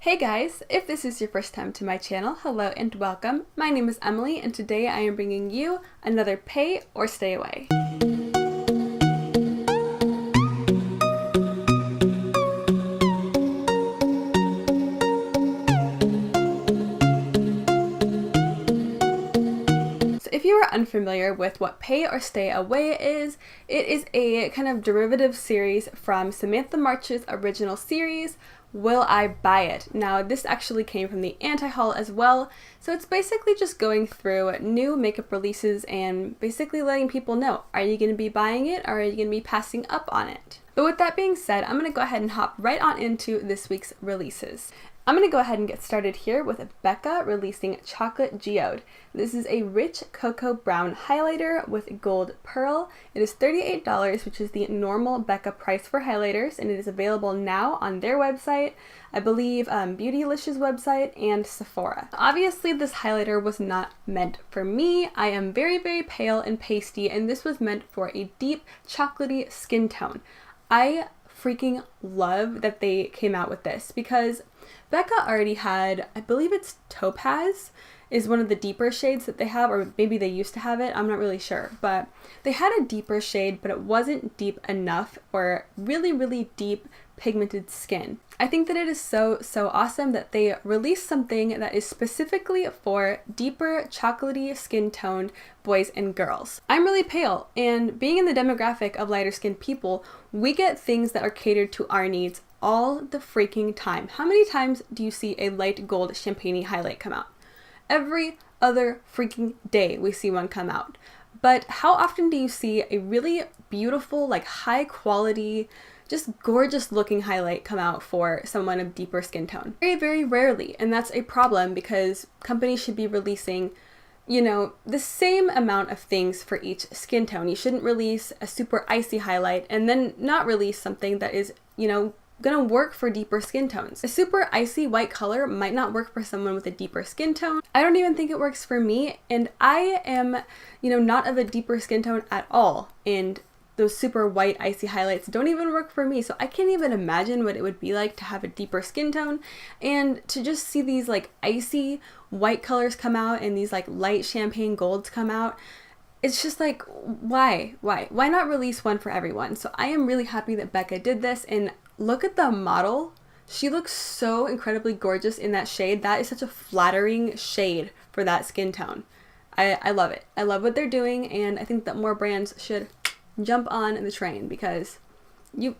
Hey guys, if this is your first time to my channel, hello and welcome. My name is Emily and today I am bringing you another pay or stay away. If you are unfamiliar with what pay or stay away is, it is a kind of derivative series from Samantha March's original series, Will I Buy It? Now this actually came from the anti-haul as well, so it's basically just going through new makeup releases and basically letting people know, are you going to be buying it or are you going to be passing up on it? But with that being said, I'm going to go ahead and hop right on into this week's releases. I'm going to go ahead and get started here with Becca releasing Chocolate Geode. This is a rich cocoa brown highlighter with gold pearl. It is $38, which is the normal Becca price for highlighters, and it is available now on their website, I believe Beautylicious website, and Sephora. Obviously, this highlighter was not meant for me. I am very, very pale and pasty, and this was meant for a deep chocolatey skin tone. I freaking love that they came out with this because Becca already had, I believe it's Topaz is one of the deeper shades that they have, or maybe they used to have it, I'm not really sure, but they had a deeper shade, but it wasn't deep enough for really, really deep pigmented skin. I think that it is so awesome that they released something that is specifically for deeper chocolatey skin toned boys and girls. I'm really pale, and being in the demographic of lighter skinned people, we get things that are catered to our needs all the freaking time. How many times do you see a light gold champagne highlight come out? Every other freaking day we see one come out. But how often do you see a really beautiful, like high quality, just gorgeous looking highlight come out for someone of deeper skin tone? Very, very rarely. And that's a problem because companies should be releasing, you know, the same amount of things for each skin tone. You shouldn't release a super icy highlight and then not release something that is, you know, gonna work for deeper skin tones. A super icy white color might not work for someone with a deeper skin tone. I don't even think it works for me, and I am, you know, not of a deeper skin tone at all, and those super white icy highlights don't even work for me, so I can't even imagine what it would be like to have a deeper skin tone and to just see these like icy white colors come out and these like light champagne golds come out. It's just like, why not release one for everyone? So I am really happy that Becca did this, and look at the model. She looks so incredibly gorgeous in that shade. That is such a flattering shade for that skin tone. I love it. I love what they're doing, and I think that more brands should jump on the train because you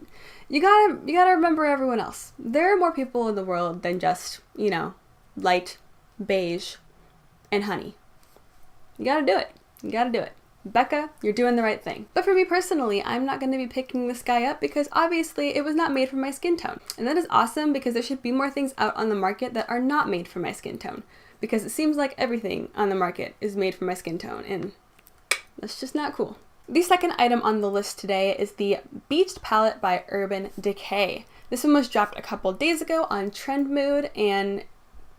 gotta remember everyone else. There are more people in the world than just, you know, light, beige, and honey. You gotta do it. You gotta do it. Becca, you're doing the right thing. But for me personally, I'm not going to be picking this guy up because obviously it was not made for my skin tone. And that is awesome because there should be more things out on the market that are not made for my skin tone. Because it seems like everything on the market is made for my skin tone, and that's just not cool. The second item on the list today is the Beached Palette by Urban Decay. This one was dropped a couple days ago on Trend Mood, and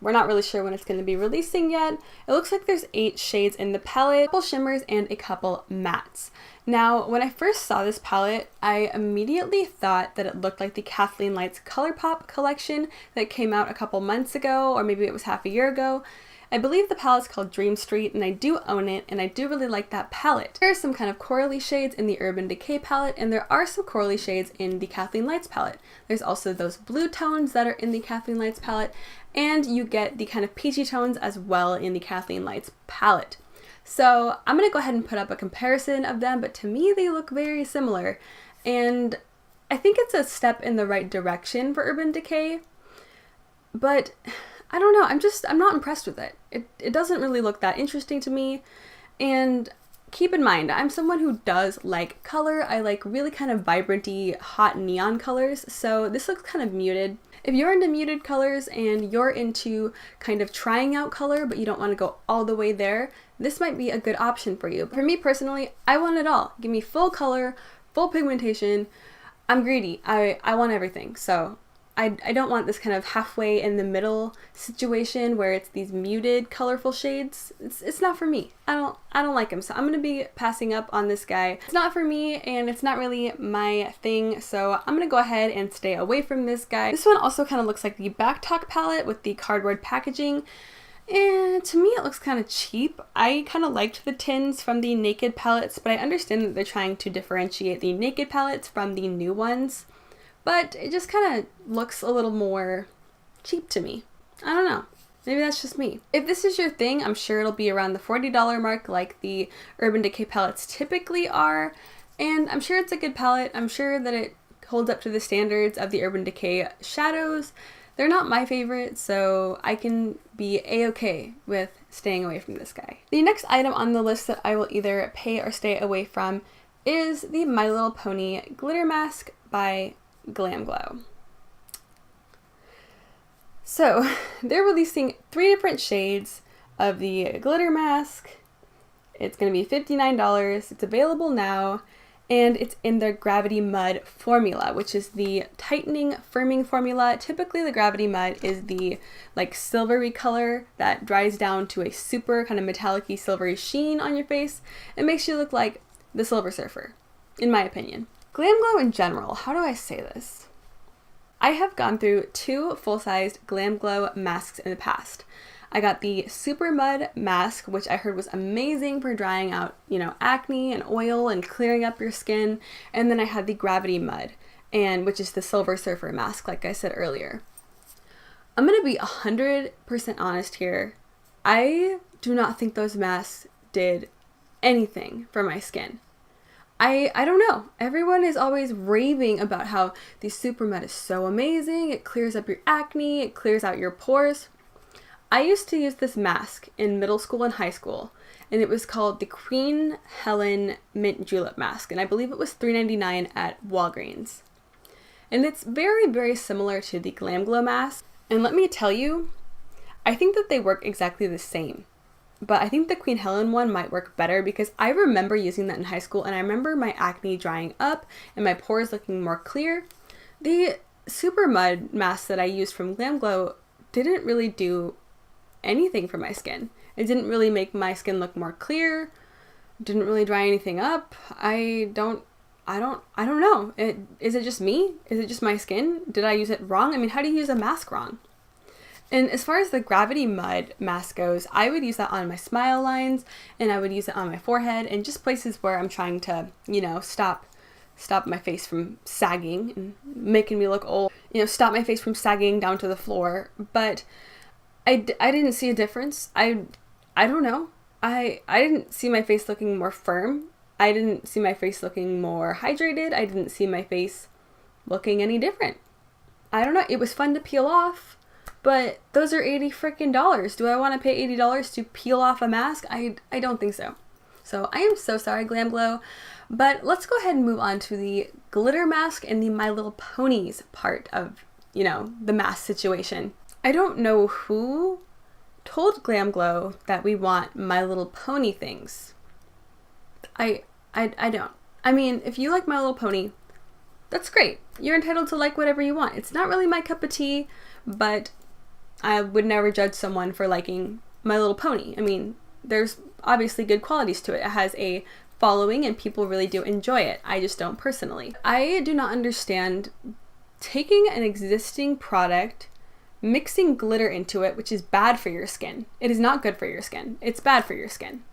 we're not really sure when it's going to be releasing yet. It looks like there's 8 shades in the palette, a couple shimmers, and a couple mattes. Now, when I first saw this palette, I immediately thought that it looked like the Kathleen Lights ColourPop collection that came out a couple months ago, or maybe it was half a year ago. I believe the palette's called Dream Street, and I do own it, and I do really like that palette. There are some kind of corally shades in the Urban Decay palette, and there are some corally shades in the Kathleen Lights palette. There's also those blue tones that are in the Kathleen Lights palette, and you get the kind of peachy tones as well in the Kathleen Lights palette. So I'm going to go ahead and put up a comparison of them, but to me they look very similar, and I think it's a step in the right direction for Urban Decay, but I don't know, I'm not impressed with it. It doesn't really look that interesting to me, and keep in mind, I'm someone who does like color. I like really kind of vibranty, hot neon colors, so this looks kind of muted. If you're into muted colors and you're into kind of trying out color, but you don't want to go all the way there, this might be a good option for you. For me personally, I want it all. Give me full color, full pigmentation. I'm greedy. I want everything, so I don't want this kind of halfway in the middle situation where it's these muted, colorful shades. It's not for me. I don't like him, so I'm gonna be passing up on this guy. It's not for me, and it's not really my thing, so I'm gonna go ahead and stay away from this guy. This one also kind of looks like the Backtalk palette with the cardboard packaging. And to me, it looks kind of cheap. I kind of liked the tins from the Naked palettes, but I understand that they're trying to differentiate the Naked palettes from the new ones. But it just kind of looks a little more cheap to me. I don't know. Maybe that's just me. If this is your thing, I'm sure it'll be around the $40 mark like the Urban Decay palettes typically are. And I'm sure it's a good palette. I'm sure that it holds up to the standards of the Urban Decay shadows. They're not my favorite, so I can be a-okay with staying away from this guy. The next item on the list that I will either pay or stay away from is the My Little Pony Glitter Mask by Glam Glow. So they're releasing 3 different shades of the glitter mask. It's going to be $59. It's available now, and it's in their Gravity Mud formula, which is the tightening firming formula. Typically the Gravity Mud is the like silvery color that dries down to a super kind of metallic-y silvery sheen on your face. It makes you look like the Silver Surfer, in my opinion. Glam Glow in general, how do I say this? I have gone through 2 full-sized Glam Glow masks in the past. I got the Super Mud mask, which I heard was amazing for drying out, acne and oil and clearing up your skin. And then I had the Gravity Mud, which is the Silver Surfer mask, like I said earlier. I'm going to be 100% honest here. I do not think those masks did anything for my skin. I don't know. Everyone is always raving about how the Super Mud is so amazing. It clears up your acne. It clears out your pores. I used to use this mask in middle school and high school, and it was called the Queen Helen Mint Julep Mask, and I believe it was $3.99 at Walgreens. And it's very, very similar to the Glam Glow mask. And let me tell you, I think that they work exactly the same. But I think the Queen Helen one might work better because I remember using that in high school, and I remember my acne drying up and my pores looking more clear. The Super Mud mask that I used from Glam Glow didn't really do anything for my skin. It didn't really make my skin look more clear. Didn't really dry anything up. I don't know. Is it just me? Is it just my skin? Did I use it wrong? I mean, how do you use a mask wrong? And as far as the Gravity Mud mask goes, I would use that on my smile lines, and I would use it on my forehead, and just places where I'm trying to, stop my face from sagging and making me look old. Stop my face from sagging down to the floor. But I didn't see a difference. I don't know. I didn't see my face looking more firm. I didn't see my face looking more hydrated. I didn't see my face looking any different. I don't know. It was fun to peel off. But those are $80 freaking dollars. Do I want to pay $80 to peel off a mask? I don't think so. So I am so sorry, Glam Glow. But let's go ahead and move on to the glitter mask and the My Little Ponies part of, the mask situation. I don't know who told Glam Glow that we want My Little Pony things. I don't. I mean, if you like My Little Pony, that's great. You're entitled to like whatever you want. It's not really my cup of tea, but I would never judge someone for liking My Little Pony. I mean, there's obviously good qualities to it. It has a following and people really do enjoy it. I just don't personally. I do not understand taking an existing product, mixing glitter into it, which is bad for your skin. It is not good for your skin. It's bad for your skin.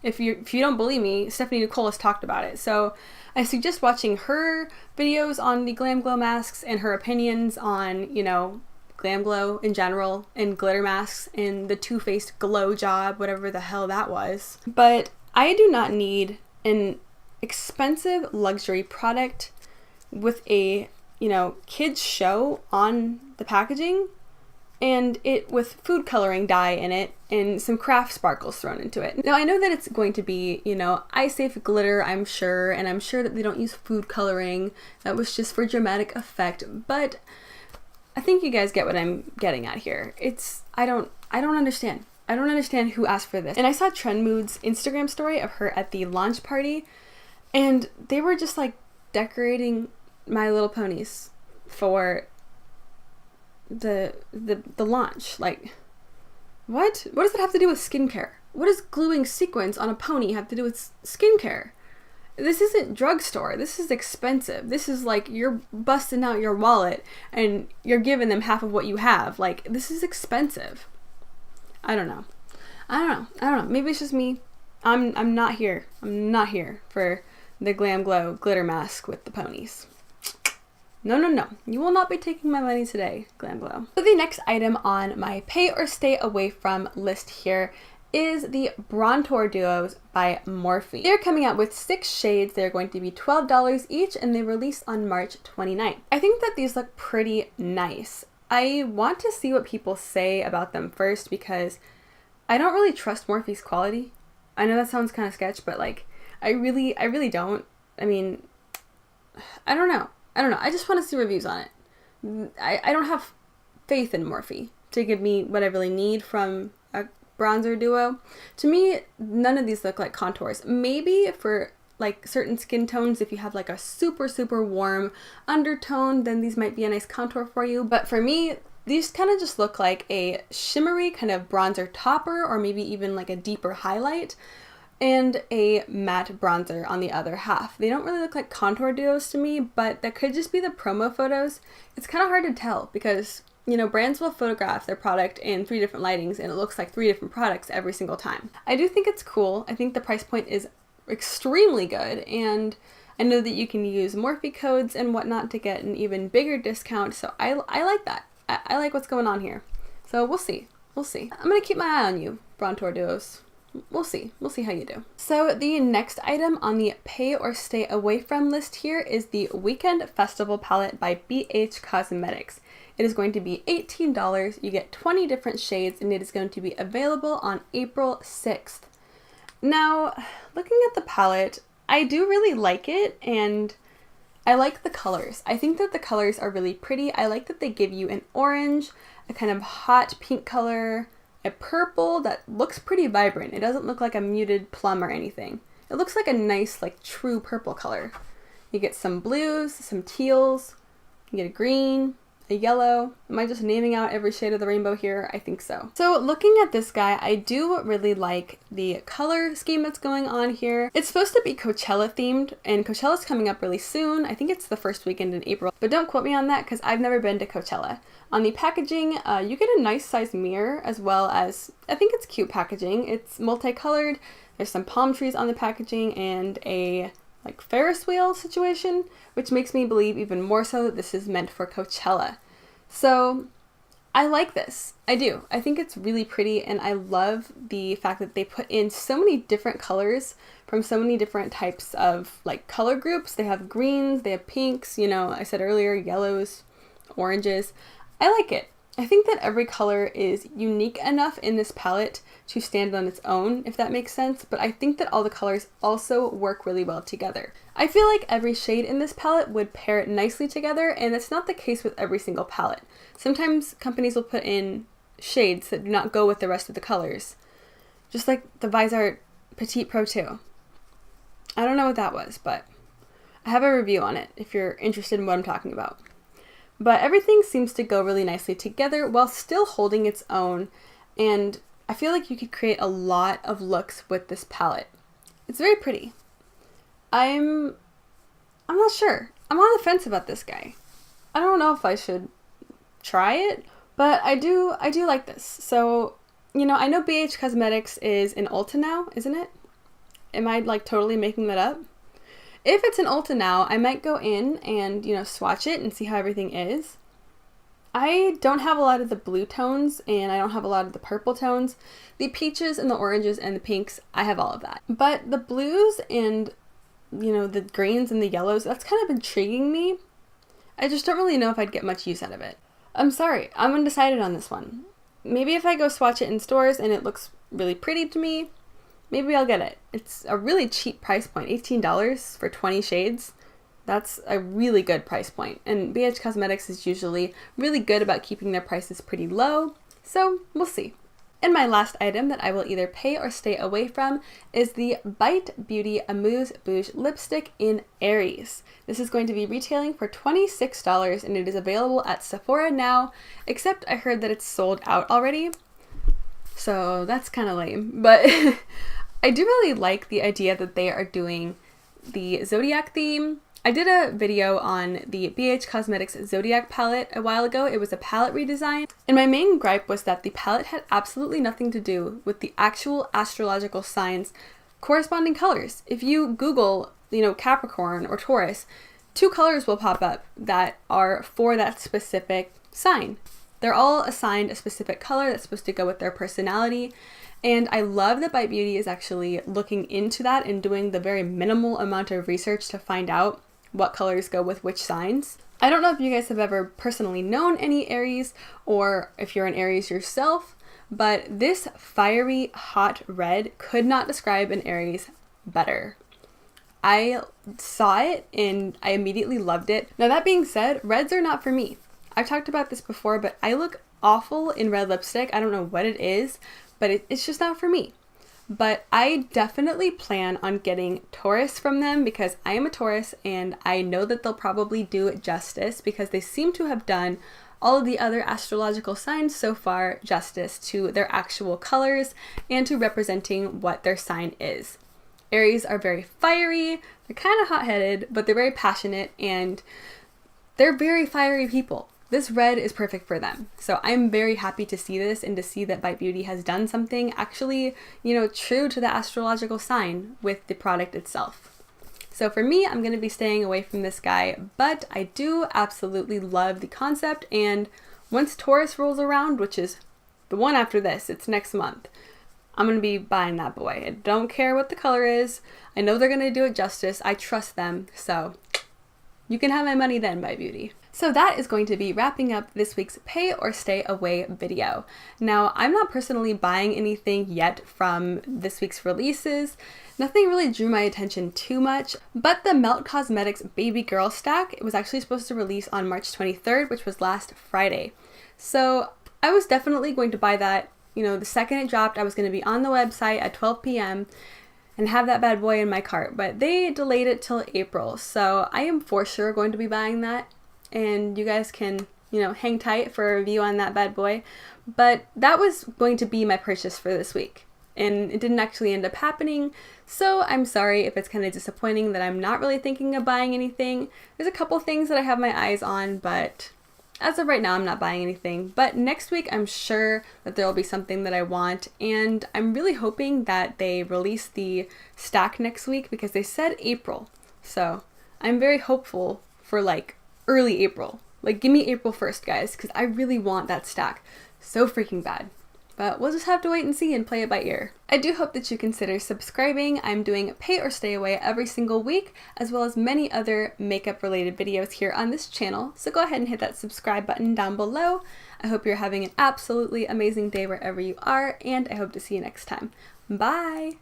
If you don't believe me, Stephanie Nicole has talked about it. So I suggest watching her videos on the Glam Glow masks and her opinions on, Glam Glow in general and glitter masks and the Too Faced Glow Job, whatever the hell that was. But I do not need an expensive luxury product with a, kids show on the packaging and it with food coloring dye in it and some craft sparkles thrown into it. Now I know that it's going to be, eye safe glitter, I'm sure, and I'm sure that they don't use food coloring. That was just for dramatic effect, but I think you guys get what I'm getting at here. I don't understand. I don't understand who asked for this. And I saw Trend Mood's Instagram story of her at the launch party, and they were just like decorating My Little Ponies for the launch. Like, what? What does that have to do with skincare? What does gluing sequins on a pony have to do with skincare? This isn't drugstore. This is expensive. This is like you're busting out your wallet and you're giving them half of what you have. Like, this is expensive. I don't know. Maybe it's just me. I'm not here. I'm not here for the Glam Glow glitter mask with the ponies. No. You will not be taking my money today, Glam Glow. So the next item on my pay or stay away from list here is the Brontour duos by Morphe. They're coming out with 6 shades. They're going to be $12 each, and they release on March 29th. I think that these look pretty nice. I want to see what people say about them first because I don't really trust Morphe's quality. I know that sounds kind of sketch, but like, I really don't. I mean, I don't know. I just want to see reviews on it. I don't have faith in Morphe to give me what I really need from a bronzer duo. To me, none of these look like contours. Maybe for like certain skin tones, if you have like a super warm undertone, then these might be a nice contour for you. But for me, these kind of just look like a shimmery kind of bronzer topper, or maybe even like a deeper highlight, and a matte bronzer on the other half. They don't really look like contour duos to me, but that could just be the promo photos. It's kind of hard to tell because, you know, brands will photograph their product in 3 different lightings and it looks like 3 different products every single time. I do think it's cool. I think the price point is extremely good, and I know that you can use Morphe codes and whatnot to get an even bigger discount, so I like that. I like what's going on here. So we'll see. I'm gonna keep my eye on you, Brontour duos. We'll see how you do. So the next item on the pay or stay away from list here is the Weekend Festival palette by BH Cosmetics. It is going to be $18. You get 20 different shades, and it is going to be available on April 6th. Now, looking at the palette, I do really like it, and I like the colors. I think that the colors are really pretty. I like that they give you an orange, a kind of hot pink color, a purple that looks pretty vibrant. It doesn't look like a muted plum or anything. It looks like a nice, like, true purple color. You get some blues, some teals, you get a green, a yellow. Am I just naming out every shade of the rainbow here? I think so. So looking at this guy, I do really like the color scheme that's going on here. It's supposed to be Coachella themed, and Coachella's coming up really soon. I think it's the first weekend in April, but don't quote me on that because I've never been to Coachella. On the packaging, you get a nice size mirror, as well as, I think it's cute packaging. It's multicolored. There's some palm trees on the packaging and a like Ferris wheel situation, which makes me believe even more so that this is meant for Coachella. So I like this. I do. I think it's really pretty, and I love the fact that they put in so many different colors from so many different types of like color groups. They have greens, they have pinks, you know, I said earlier, yellows, oranges. I like it. I think that every color is unique enough in this palette to stand on its own, if that makes sense, but I think that all the colors also work really well together. I feel like every shade in this palette would pair nicely together, and that's not the case with every single palette. Sometimes companies will put in shades that do not go with the rest of the colors, just like the Visart Petite Pro 2. I don't know what that was, but I have a review on it if you're interested in what I'm talking about. But everything seems to go really nicely together while still holding its own, and I feel like you could create a lot of looks with this palette. It's very pretty. I'm not sure. I'm on the fence about this guy. I don't know if I should try it, but I do like this. So, you know, I know BH Cosmetics is in Ulta now, isn't it? Am I like totally making that up? If it's an Ulta now, I might go in and, you know, swatch it and see how everything is. I don't have a lot of the blue tones, and I don't have a lot of the purple tones. The peaches and the oranges and the pinks, I have all of that. But the blues and, you know, the greens and the yellows, that's kind of intriguing me. I just don't really know if I'd get much use out of it. I'm sorry, I'm undecided on this one. Maybe if I go swatch it in stores and it looks really pretty to me, maybe I'll get it. It's a really cheap price point, $18 for 20 shades. That's a really good price point. And BH Cosmetics is usually really good about keeping their prices pretty low, so we'll see. And my last item that I will either pay or stay away from is the Bite Beauty Amuse Bouge lipstick in Aries. This is going to be retailing for $26 and it is available at Sephora now, except I heard that it's sold out already. So that's kind of lame, but I do really like the idea that they are doing the Zodiac theme. I did a video on the BH Cosmetics Zodiac palette a while ago. It was a palette redesign, and my main gripe was that the palette had absolutely nothing to do with the actual astrological signs corresponding colors. If you Google, Capricorn or Taurus, 2 colors will pop up that are for that specific sign. They're all assigned a specific color that's supposed to go with their personality. And I love that Bite Beauty is actually looking into that and doing the very minimal amount of research to find out what colors go with which signs. I don't know if you guys have ever personally known any Aries or if you're an Aries yourself, but this fiery hot red could not describe an Aries better. I saw it and I immediately loved it. Now that being said, reds are not for me. I've talked about this before, but I look awful in red lipstick. I don't know what it is, but it's just not for me. But I definitely plan on getting Taurus from them because I am a Taurus and I know that they'll probably do it justice because they seem to have done all of the other astrological signs so far justice to their actual colors and to representing what their sign is. Aries are very fiery, they're kind of hot-headed, but they're very passionate and they're very fiery people. This red is perfect for them. So I'm very happy to see this and to see that Bite Beauty has done something actually, true to the astrological sign with the product itself. So for me, I'm going to be staying away from this guy, but I do absolutely love the concept. And once Taurus rolls around, which is the one after this, it's next month, I'm going to be buying that boy. I don't care what the color is. I know they're going to do it justice. I trust them. So you can have my money then, Bite Beauty. So that is going to be wrapping up this week's pay or stay away video. Now, I'm not personally buying anything yet from this week's releases. Nothing really drew my attention too much, but the Melt Cosmetics Baby Girl stack, it was actually supposed to release on March 23rd, which was last Friday. So I was definitely going to buy that. The second it dropped, I was going to be on the website at 12 p.m. and have that bad boy in my cart, but they delayed it till April. So I am for sure going to be buying that. And you guys can, hang tight for a review on that bad boy. But that was going to be my purchase for this week. And it didn't actually end up happening. So I'm sorry if it's kind of disappointing that I'm not really thinking of buying anything. There's a couple things that I have my eyes on, but as of right now, I'm not buying anything. But next week, I'm sure that there will be something that I want. And I'm really hoping that they release the stack next week because they said April. So I'm very hopeful for early April. Give me April 1st, guys, because I really want that stack so freaking bad. But we'll just have to wait and see and play it by ear. I do hope that you consider subscribing. I'm doing pay or stay away every single week, as well as many other makeup related videos here on this channel. So go ahead and hit that subscribe button down below. I hope you're having an absolutely amazing day wherever you are, and I hope to see you next time. Bye!